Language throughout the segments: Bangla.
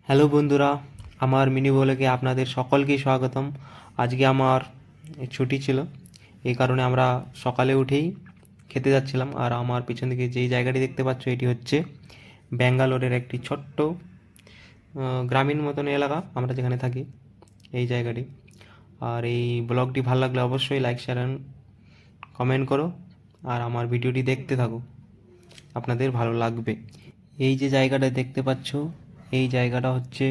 হ্যালো বন্ধুরা, আমার মিনি ব্লগে আপনাদের সকলকেই স্বাগতম। আজকে আমার ছুটি ছিল, এই কারণে আমরা সকালে উঠেই খেতে যাচ্ছিলাম। আর আমার পিছন দিকে যেই জায়গাটি দেখতে পাচ্ছ, এটি হচ্ছে ব্যাঙ্গালোরের একটি ছোট্ট গ্রামীণ মতন এলাকা, আমরা যেখানে থাকি এই জায়গাটি। আর এই ব্লগটি ভালো লাগলে অবশ্যই লাইক শেয়ার অ্যান্ড কমেন্ট করো, আর আমার ভিডিওটি দেখতে থাকো, আপনাদের ভালো লাগবে। এই যে জায়গাটা দেখতে পাচ্ছ, এই জায়গাটা হচ্ছে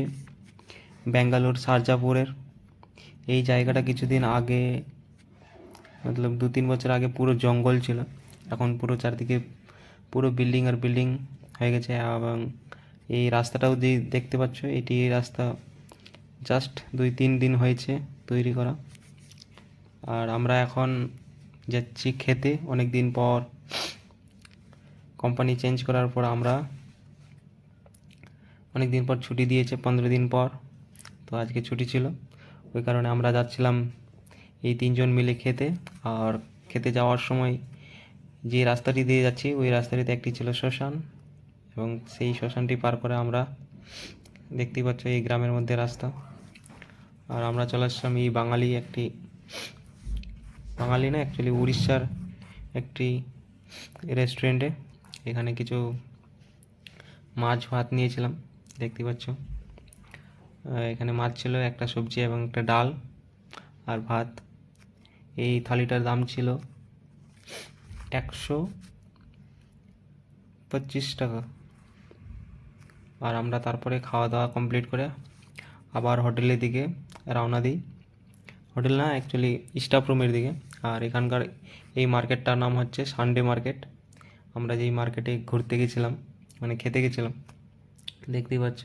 ব্যাঙ্গালোর সারজাপুরের। এই জায়গাটা কিছুদিন আগে, মতলব 2-3 বছর আগে পুরো জঙ্গল ছিল, এখন পুরো চারদিকে পুরো বিল্ডিং আর বিল্ডিং হয়ে গেছে। এবং এই রাস্তাটাও যে দেখতে পাচ্ছ, এটি এই রাস্তা জাস্ট 2-3 দিন হয়েছে তৈরি করা। আর আমরা এখন যাচ্ছি খেতে, অনেক দিন পর। কোম্পানি চেঞ্জ করার পর আমরা অনেক দিন পর ছুটি দিয়েছে, 15 দিন পর। তো আজকে ছুটি ছিল, ওই কারণে আমরা যাচ্ছিলাম এই 3জন মিলে খেতে। আর খেতে যাওয়ার সময় যে রাস্তাটি দিয়ে যাচ্ছি, ওই রাস্তাটিতে একটি ছিল শ্মশান, এবং সেই শ্মশানটি পার করে আমরা দেখতেই পাচ্ছ এই গ্রামের মধ্যে রাস্তা। আর আমরা চলে আসলাম এই বাঙালি না, অ্যাকচুয়ালি উড়িষ্যার একটি রেস্টুরেন্টে। এখানে কিছু মাছ ভাত নিয়েছিলাম, দেখতে পাচ্ছ। এখানে মাছ ছিল, একটা সবজি এবং একটা ডাল আর ভাত। এই থালিটার দাম ছিল 125 টাকা। আর আমরা তারপরে খাওয়া দাওয়া কমপ্লিট করে আবার হোটেলের দিকে রওনা দিই। হোটেল না, অ্যাকচুয়ালি স্টাফ রুমের দিকে। আর এখানকার এই মার্কেটটার নাম হচ্ছে সানডে মার্কেট। আমরা যেই মার্কেটে ঘুরতে গেছিলাম, মানে খেতে গেছিলাম, দেখতেই পাচ্ছ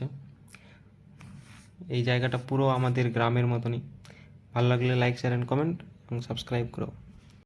এই জায়গাটা পুরো আমাদের গ্রামের মতনই। ভালো লাগলে লাইক শেয়ার অ্যান্ড কমেন্ট এবং সাবস্ক্রাইব করো।